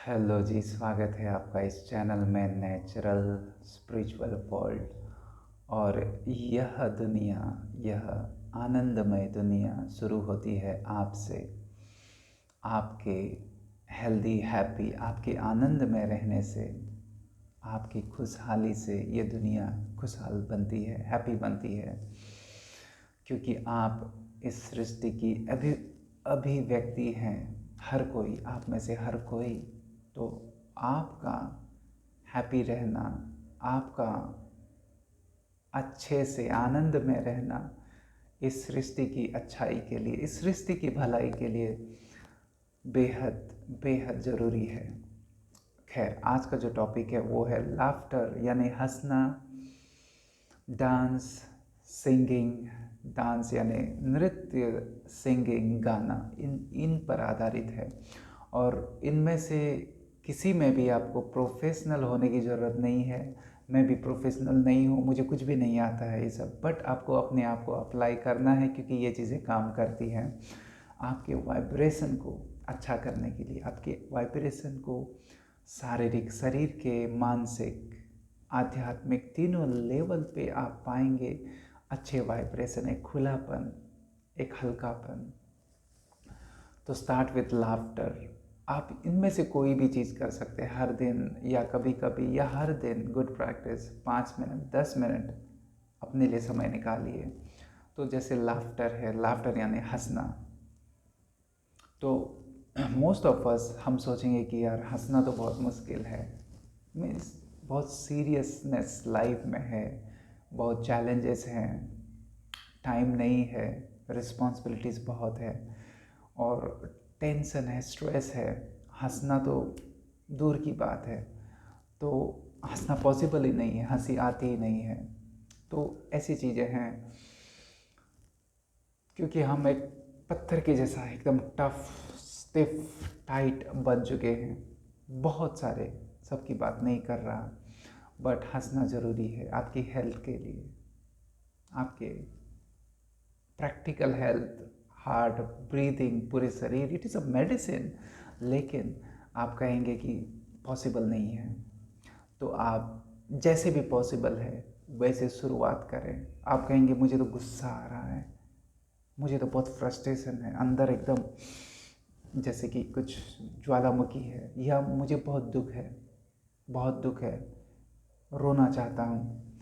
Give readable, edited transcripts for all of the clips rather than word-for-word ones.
Hello जी, स्वागत है आपका इस चैनल में नेचुरल स्पिरिचुअल वर्ल्ड। और यह आनंदमय दुनिया शुरू होती है आपसे, आपके हेल्दी हैप्पी, आपके आनंद में रहने से, आपकी खुशहाली से ये दुनिया खुशहाल बनती है, हैप्पी बनती है। क्योंकि आप इस सृष्टि की अभिव्यक्ति हैं। हर कोई, आप में से हर कोई। तो आपका हैप्पी रहना, आपका अच्छे से आनंद में रहना इस सृष्टि की अच्छाई के लिए, इस सृष्टि की भलाई के लिए बेहद बेहद ज़रूरी है। खैर, आज का जो टॉपिक है वो है लाफ्टर, यानी हंसना, डांस, सिंगिंग, डांस यानी नृत्य, सिंगिंग, गाना, इन पर आधारित है। और इनमें से किसी में भी आपको प्रोफेशनल होने की ज़रूरत नहीं है। मैं भी प्रोफेशनल नहीं हूँ, मुझे कुछ भी नहीं आता है ये सब, बट आपको अपने आप को अप्लाई करना है क्योंकि ये चीज़ें काम करती हैं आपके वाइब्रेशन को अच्छा करने के लिए। आपके वाइब्रेशन को शारीरिक, शरीर के, मानसिक, आध्यात्मिक, तीनों लेवल पे आप पाएंगे अच्छे वाइब्रेशन, एक खुलापन, एक हल्कापन। तो स्टार्ट विथ लाफ्टर। आप इनमें से कोई भी चीज़ कर सकते हैं हर दिन या कभी कभी या हर दिन। गुड प्रैक्टिस, 5 मिनट 10 मिनट अपने लिए समय निकालिए। तो जैसे लाफ्टर है, लाफ्टर यानी हंसना। तो मोस्ट ऑफ अस हम सोचेंगे कि यार हंसना तो बहुत मुश्किल है, मीन्स बहुत सीरियसनेस लाइफ में है, बहुत चैलेंजेस हैं, टाइम नहीं है, रिस्पॉन्सिबिलिटीज़ बहुत है और टेंशन है, स्ट्रेस है। हंसना तो दूर की बात है। तो हंसना पॉसिबल ही नहीं है, हंसी आती ही नहीं है। तो ऐसी चीज़ें हैं क्योंकि हम एक पत्थर के जैसा एकदम टफ, स्टिफ, टाइट बन चुके हैं। बहुत सारे, सबकी बात नहीं कर रहा, बट हंसना ज़रूरी है आपकी हेल्थ के लिए, आपके प्रैक्टिकल हेल्थ, हार्ट, ब्रीदिंग, पूरे शरीर। It is a medicine. लेकिन आप कहेंगे कि पॉसिबल नहीं है, तो आप जैसे भी पॉसिबल है वैसे शुरुआत करें। आप कहेंगे मुझे तो गुस्सा आ रहा है, मुझे तो बहुत फ्रस्ट्रेशन है अंदर, एकदम जैसे कि कुछ ज्वालामुखी है, या मुझे बहुत दुख है, बहुत दुख है, रोना चाहता हूँ।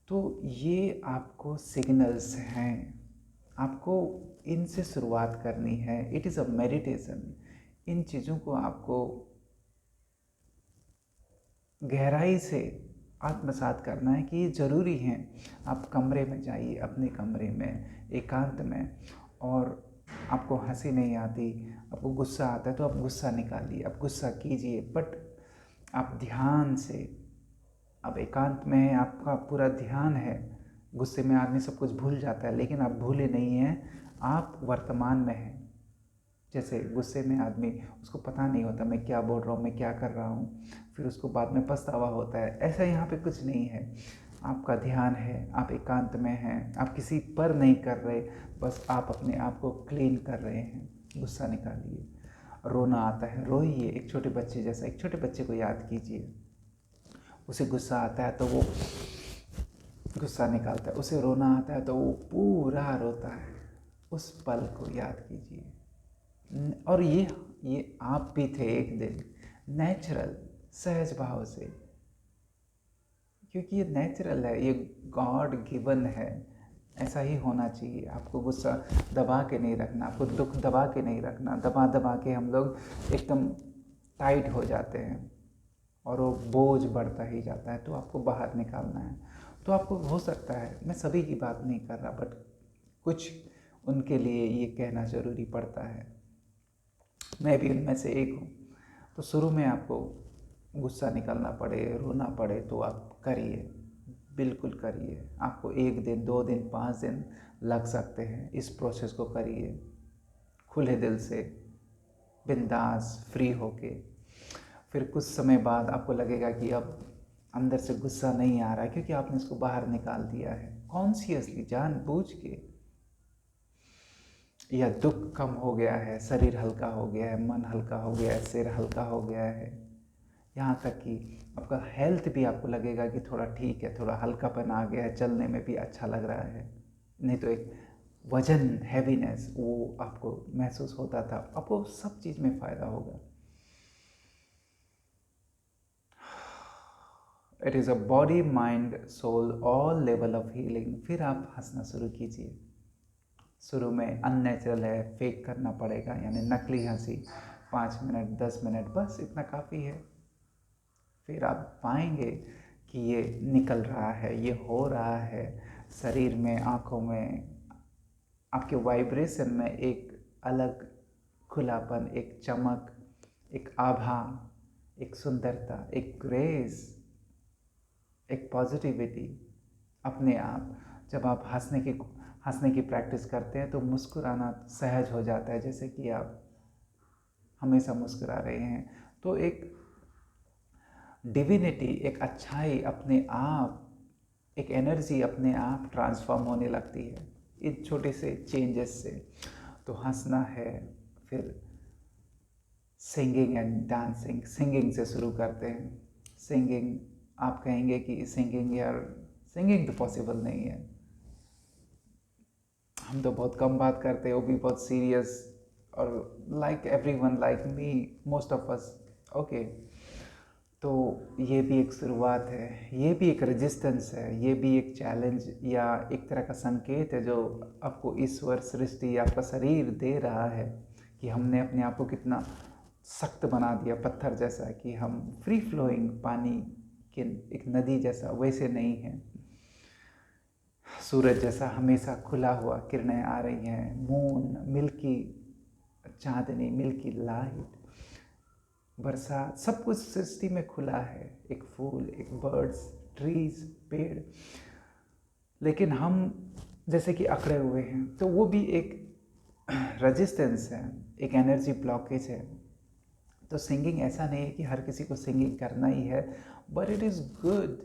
तो ये आपको सिग्नल्स हैं, आपको इनसे शुरुआत करनी है। It is a meditation. इन चीज़ों को आपको गहराई से आत्मसात करना है कि ये ज़रूरी हैं। आप कमरे में जाइए, अपने कमरे में एकांत में, और आपको हंसी नहीं आती, आपको गुस्सा आता है तो आप गुस्सा निकालिए, आप गुस्सा कीजिए, बट आप ध्यान से, अब एकांत में है, आपका पूरा ध्यान है। गुस्से में आदमी सब कुछ भूल जाता है, लेकिन आप भूले नहीं हैं, आप वर्तमान में हैं। जैसे गुस्से में आदमी, उसको पता नहीं होता मैं क्या बोल रहा हूँ, मैं क्या कर रहा हूँ, फिर उसको बाद में पछतावा होता है। ऐसा यहाँ पे कुछ नहीं है। आपका ध्यान है, आप एकांत में हैं, आप किसी पर नहीं कर रहे, बस आप अपने आप को क्लीन कर रहे हैं। गुस्सा निकालिए। रोना आता है, रोइए, एक छोटे बच्चे जैसा। एक छोटे बच्चे को याद कीजिए, उसे गुस्सा आता है तो वो गुस्सा निकालता है, उसे रोना आता है तो वो पूरा रोता है। उस पल को याद कीजिए। और ये आप भी थे एक दिन, नेचुरल, सहज भाव से, क्योंकि ये नेचुरल है, ये गॉड गिवन है। ऐसा ही होना चाहिए। आपको गुस्सा दबा के नहीं रखना, आपको दुख दबा के नहीं रखना। दबा दबा के हम लोग एकदम टाइट हो जाते हैं और वो बोझ बढ़ता ही जाता है। तो आपको बाहर निकालना है। तो आपको हो सकता है, मैं सभी की बात नहीं कर रहा, बट कुछ उनके लिए ये कहना ज़रूरी पड़ता है। मैं भी उनमें से एक हूँ। तो शुरू में आपको गुस्सा निकालना पड़े, रोना पड़े, तो आप करिए, बिल्कुल करिए। आपको 1 दिन, 2 दिन, 5 दिन लग सकते हैं। इस प्रोसेस को करिए खुले दिल से, बिंदास, फ्री होके। फिर कुछ समय बाद आपको लगेगा कि अब अंदर से गुस्सा नहीं आ रहा है, क्योंकि आपने इसको बाहर निकाल दिया है कॉन्शियसली, जानबूझ के। या दुख कम हो गया है, शरीर हल्का हो गया है, मन हल्का हो गया है, सिर हल्का हो गया है, यहाँ तक कि आपका हेल्थ भी आपको लगेगा कि थोड़ा ठीक है, थोड़ा हल्कापन आ गया है, चलने में भी अच्छा लग रहा है। नहीं तो एक वजन, हैवीनेस वो आपको महसूस होता था, आपको सब चीज़ में फ़ायदा होगा। It is a body mind soul all level of healing. फिर आप हंसना शुरू कीजिए। शुरू में अननेचुरल है, फेक करना पड़ेगा, यानी नकली हंसी, 5 मिनट 10 मिनट बस इतना काफ़ी है। फिर आप पाएंगे कि ये निकल रहा है, ये हो रहा है, शरीर में, आँखों में, आपके वाइब्रेशन में एक अलग खुलापन, एक चमक, एक आभा, एक सुंदरता, एक ग्रेस, एक पॉजिटिविटी अपने आप। जब आप हंसने की प्रैक्टिस करते हैं तो मुस्कुराना सहज हो जाता है, जैसे कि आप हमेशा मुस्कुरा रहे हैं। तो एक डिविनिटी, एक अच्छाई अपने आप, एक एनर्जी अपने आप ट्रांसफॉर्म होने लगती है इन छोटे से चेंजेस से। तो हंसना है, फिर सिंगिंग एंड डांसिंग। सिंगिंग से शुरू करते हैं। सिंगिंग, आप कहेंगे कि सिंगिंग, यार सिंगिंग तो पॉसिबल नहीं है, हम तो बहुत कम बात करते हैं, वो भी बहुत सीरियस, और like everyone, like me, most of us. Okay, तो ये भी एक शुरुआत है, ये भी एक रेजिस्टेंस है, ये भी एक चैलेंज या एक तरह का संकेत है जो आपको ईश्वर, सृष्टि, आपका शरीर दे रहा है कि हमने अपने आप को कितना सख्त बना दिया, पत्थर जैसा, कि हम फ्री फ्लोइंग पानी के एक नदी जैसा वैसे नहीं है। सूरज जैसा हमेशा खुला हुआ, किरणें आ रही हैं, मून, मिल्की चांदनी, मिल्की लाइट, बरसात, सब कुछ सृष्टि में खुला है, एक फूल, एक बर्ड्स, ट्रीज, पेड़। लेकिन हम जैसे कि अकड़े हुए हैं, तो वो भी एक रेजिस्टेंस है, एक एनर्जी ब्लॉकेज है। तो सिंगिंग ऐसा नहीं है कि हर किसी को सिंगिंग करना ही है, बट इट इज़ गुड,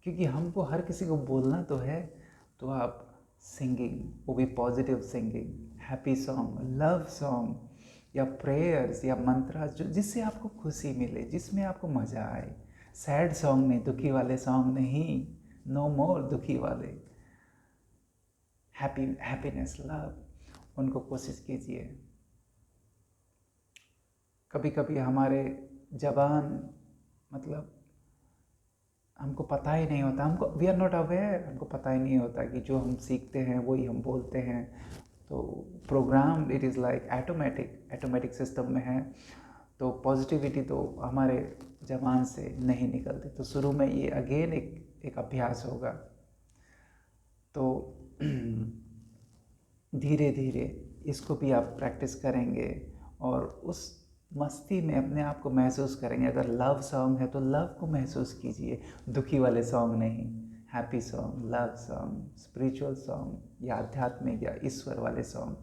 क्योंकि हमको हर किसी को बोलना तो है। तो आप सिंगिंग, वो भी positive singing, happy song, love song, या प्रेयर्स या मंत्रा, जो जिससे आपको खुशी मिले, जिसमें आपको मज़ा आए। सैड सॉन्ग नहीं, दुखी वाले सॉन्ग नहीं, नो मोर दुखी वाले। हैप्पीनेस, लव, उनको कोशिश कीजिए। कभी कभी हमारे जबान, मतलब हमको पता ही नहीं होता, हमको वी आर नॉट अवेयर, हमको पता ही नहीं होता कि जो हम सीखते हैं वही हम बोलते हैं। तो program, it is like automatic system में है। तो पॉजिटिविटी तो हमारे जबान से नहीं निकलती। तो शुरू में ये अगेन एक अभ्यास होगा। तो धीरे धीरे इसको भी आप प्रैक्टिस करेंगे और उस मस्ती में अपने आप को महसूस करेंगे। अगर लव सॉन्ग है तो लव को महसूस कीजिए, दुखी वाले सॉन्ग नहीं, happy song, love song, spiritual song, या आध्यात्मिक या ईश्वर वाले सॉन्ग,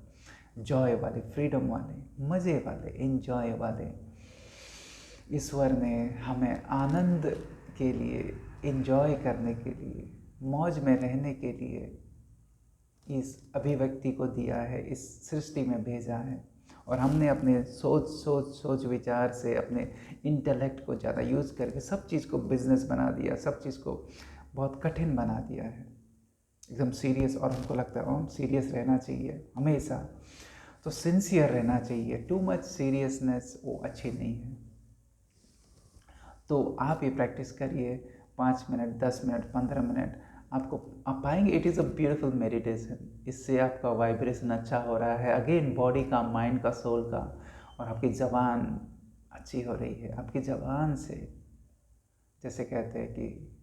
जॉय वाले, फ्रीडम वाले, मज़े वाले, एंजॉय वाले। ईश्वर ने हमें आनंद के लिए, एंजॉय करने के लिए, मौज में रहने के लिए इस अभिव्यक्ति को दिया है, इस सृष्टि में भेजा है। और हमने अपने सोच विचार से, अपने इंटेलेक्ट को ज़्यादा यूज़ करके सब चीज़ को बिजनेस बना दिया, सब चीज़ को बहुत कठिन बना दिया है, एकदम सीरियस। और हमको लगता है हम सीरियस रहना चाहिए हमेशा, तो सिंसियर रहना चाहिए। टू मच सीरियसनेस वो अच्छी नहीं है। तो आप ये प्रैक्टिस करिए, 5 मिनट, 10 मिनट, 15 मिनट, आप पाएंगे it is a beautiful meditation. इससे आपका वाइब्रेशन अच्छा हो रहा है, अगेन बॉडी का, माइंड का, सोल का, और आपकी ज़बान अच्छी हो रही है। आपकी ज़बान से, जैसे कहते हैं कि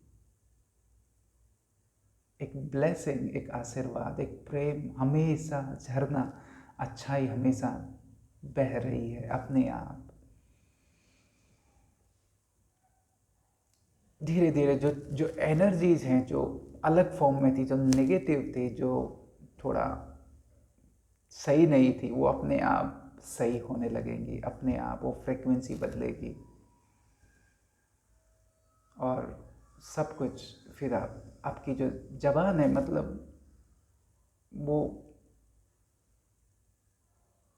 एक ब्लेसिंग, एक आशीर्वाद, एक प्रेम हमेशा, झरना, अच्छाई हमेशा बह रही है अपने आप। धीरे धीरे जो जो एनर्जीज हैं, जो अलग फॉर्म में थी, जो नेगेटिव थी, जो थोड़ा सही नहीं थी, वो अपने आप सही होने लगेंगी, अपने आप वो फ्रिक्वेंसी बदलेगी, और सब कुछ। फिर आपकी जो जबान है, मतलब वो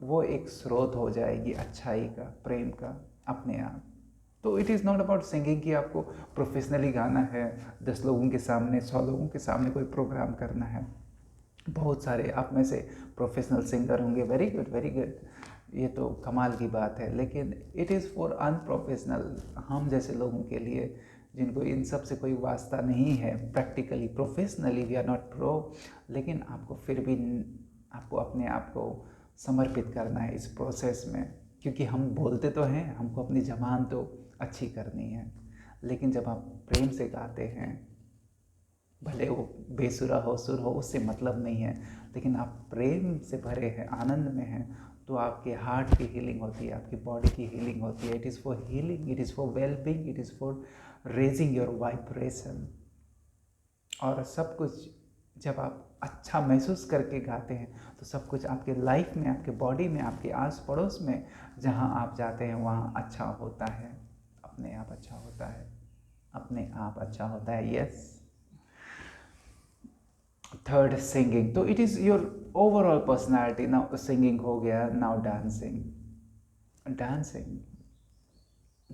वो एक स्रोत हो जाएगी अच्छाई का, प्रेम का, अपने आप। तो it is not about singing कि आपको प्रोफेशनली गाना है, 10 लोगों के सामने, 100 लोगों के सामने कोई प्रोग्राम करना है। बहुत सारे आप में से प्रोफेशनल सिंगर होंगे, वेरी गुड वेरी गुड, ये तो कमाल की बात है। लेकिन इट इज़ फॉर अनप्रोफेशनल, हम जैसे लोगों के लिए, जिनको इन सब से कोई वास्ता नहीं है practically, professionally we are not pro, लेकिन आपको फिर भी आपको अपने आप को समर्पित करना है इस प्रोसेस में। क्योंकि हम बोलते तो हैं, हमको अपनी ज़बान तो अच्छी करनी है, लेकिन जब आप प्रेम से गाते हैं, भले वो बेसुरा हो, सुर हो, उससे मतलब नहीं है, लेकिन आप प्रेम से भरे हैं, आनंद में हैं, तो आपके हार्ट की हीलिंग होती है, आपकी बॉडी की हीलिंग होती है। It is for healing, it is for wellbeing, it is for raising your vibration. और सब कुछ जब आप अच्छा महसूस करके गाते हैं, तो सब कुछ आपके लाइफ में, आपके बॉडी में, आपके आस पड़ोस में जहाँ आप जाते हैं वहाँ अच्छा होता है, अपने आप अच्छा होता है, अपने आप अच्छा होता है। यस। Third, singing. तो it is your overall personality. Now singing हो गया, नाउ डांसिंग। डांसिंग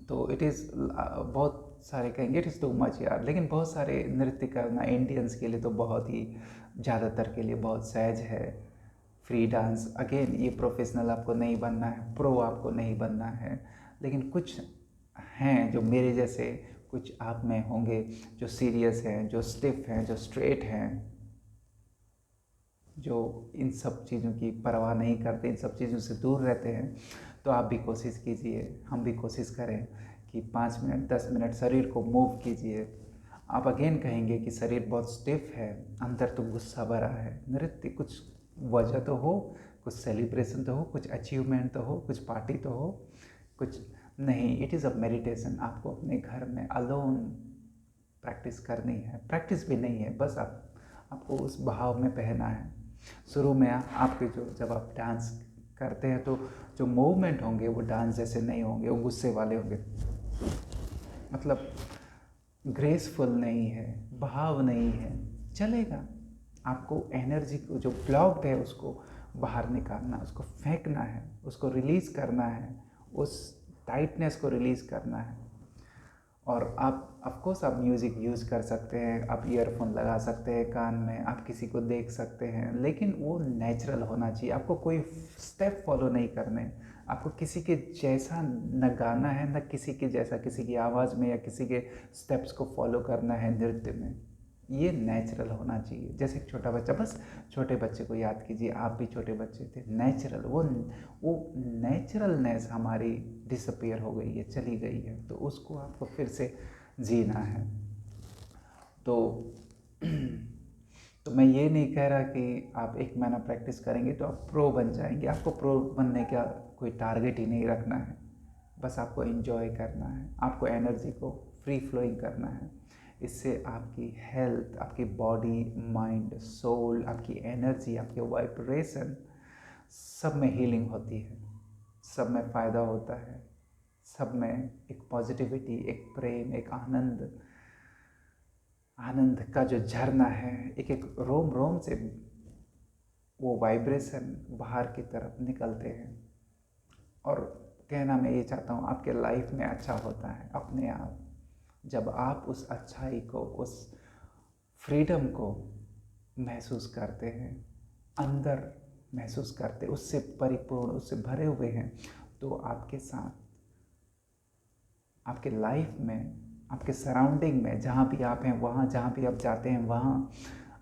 तो इट इज़ बहुत सारे कहेंगे इट इज़ टू मच यार, लेकिन बहुत सारे नृत्य करना इंडियंस के लिए तो बहुत ही, ज़्यादातर के लिए बहुत सहज है। फ्री डांस, अगेन ये प्रोफेशनल आपको नहीं बनना है, प्रो आपको नहीं बनना है, लेकिन कुछ हैं जो मेरे जैसे, कुछ आप में होंगे जो सीरियस हैं, जो स्टिफ हैं, जो स्ट्रेट हैं, जो इन सब चीज़ों की परवाह नहीं करते, इन सब चीज़ों से दूर रहते हैं। तो आप भी कोशिश कीजिए, हम भी कोशिश करें कि 5 मिनट 10 मिनट शरीर को मूव कीजिए। आप अगेन कहेंगे कि शरीर बहुत स्टिफ है, अंदर तो गुस्सा भरा है। नृत्य कुछ वजह तो हो, कुछ सेलिब्रेशन तो हो, कुछ अचीवमेंट तो हो, कुछ पार्टी तो हो, कुछ नहीं। It is a meditation. आपको अपने घर में अलोन प्रैक्टिस करनी है, प्रैक्टिस भी नहीं है, बस आपको उस भाव में बहना है। शुरू में आपके जो, जब आप डांस करते हैं तो जो मूवमेंट होंगे वो डांस जैसे नहीं होंगे, वो गुस्से वाले होंगे, मतलब ग्रेसफुल नहीं है, भाव नहीं है। चलेगा, आपको एनर्जी को जो ब्लॉक्ड है उसको बाहर निकालना, उसको फेंकना है, उसको रिलीज़ करना है, उस टाइटनेस को रिलीज़ करना है। और आप ऑफकोर्स आप म्यूज़िक यूज़ कर सकते हैं, आप ईयरफोन लगा सकते हैं कान में, आप किसी को देख सकते हैं, लेकिन वो नेचुरल होना चाहिए। आपको कोई स्टेप फॉलो नहीं करने, आपको किसी के जैसा न गाना है, न किसी के जैसा किसी की आवाज़ में या किसी के स्टेप्स को फॉलो करना है नृत्य में। ये नेचुरल होना चाहिए, जैसे एक छोटा बच्चा, बस छोटे बच्चे को याद कीजिए, आप भी छोटे बच्चे थे। नेचुरल, वो नेचुरलनेस हमारी डिसअपियर हो गई है, चली गई है, तो उसको आपको फिर से जीना है। तो तो मैं ये नहीं कह रहा कि आप 1 महीना प्रैक्टिस करेंगे तो आप प्रो बन जाएंगे। आपको प्रो बनने का कोई टारगेट ही नहीं रखना है, बस आपको एंजॉय करना है, आपको एनर्जी को फ्री फ्लोइंग करना है। इससे आपकी हेल्थ, आपकी बॉडी, माइंड, सोल, आपकी एनर्जी, आपके वाइब्रेशन, सब में हीलिंग होती है, सब में फ़ायदा होता है, सब में एक पॉजिटिविटी, एक प्रेम, एक आनंद, आनंद का जो झरना है, एक एक रोम रोम से वो वाइब्रेशन बाहर की तरफ निकलते हैं। और कहना मैं ये चाहता हूँ, आपके लाइफ में अच्छा होता है अपने आप, जब आप उस अच्छाई को, उस फ्रीडम को महसूस करते हैं, अंदर महसूस करते, उससे परिपूर्ण, उससे भरे हुए हैं, तो आपके साथ, आपके लाइफ में, आपके सराउंडिंग में, जहाँ भी आप हैं, वहाँ जहाँ भी आप जाते हैं, वहाँ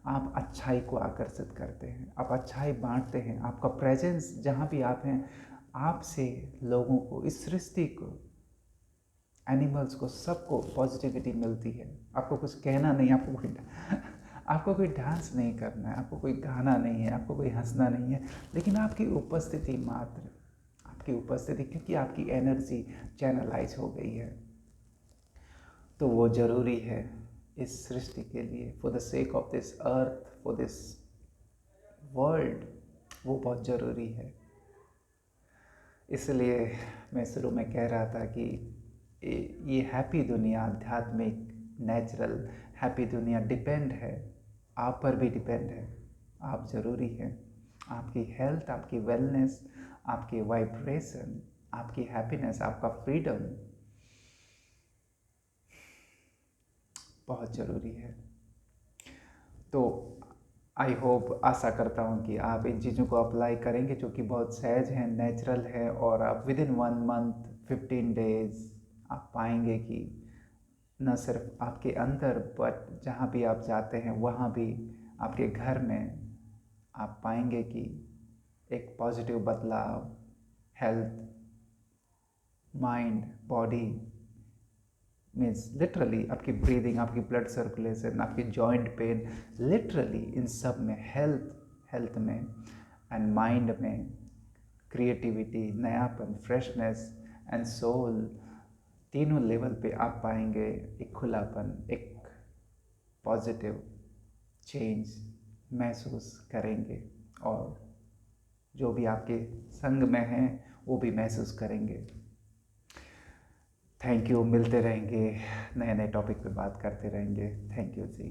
आप अच्छाई को आकर्षित करते हैं, आप अच्छाई बांटते हैं। आपका प्रेजेंस जहाँ भी आप हैं, आपसे लोगों को, इस सृष्टि को, एनिमल्स को, सबको पॉजिटिविटी मिलती है। आपको कुछ कहना नहीं, आपको कोई डांस नहीं करना है, आपको कोई गाना नहीं है, आपको कोई हंसना नहीं है, लेकिन आपकी उपस्थिति मात्र, आपकी उपस्थिति, क्योंकि आपकी एनर्जी चैनलाइज हो गई है, तो वो ज़रूरी है इस सृष्टि के लिए, for the sake of this earth, for this world, वो बहुत ज़रूरी है। इसलिए मैं शुरू में कह रहा था कि ये हैप्पी दुनिया, आध्यात्मिक, नेचुरल हैप्पी दुनिया डिपेंड है, आप पर भी डिपेंड है। आप ज़रूरी हैं, आपकी हेल्थ, आपकी वेलनेस, आपकी वाइब्रेशन, आपकी हैप्पीनेस, आपका फ्रीडम बहुत ज़रूरी है। तो आई होप, आशा करता हूँ कि आप इन चीज़ों को अप्लाई करेंगे जो कि बहुत सहज हैं, नेचुरल है, और आप विद इन 1 मंथ 15 डेज आप पाएंगे कि न सिर्फ आपके अंदर बट जहाँ भी आप जाते हैं वहाँ भी आपके घर में आप पाएंगे कि एक पॉजिटिव बदलाव, health, mind, body, means literally आपकी ब्रीदिंग, आपकी ब्लड सर्कुलेशन, आपकी जॉइंट पेन, लिटरली इन सब में हेल्थ में एंड माइंड में क्रिएटिविटी, नयापन, फ्रेशनेस एंड सोल, तीनों लेवल पे आप पाएंगे एक खुलापन, एक पॉजिटिव चेंज महसूस करेंगे, और जो भी आपके संग में हैं वो भी महसूस करेंगे। थैंक यू, मिलते रहेंगे, नए नए टॉपिक पे बात करते रहेंगे। Thank you ji.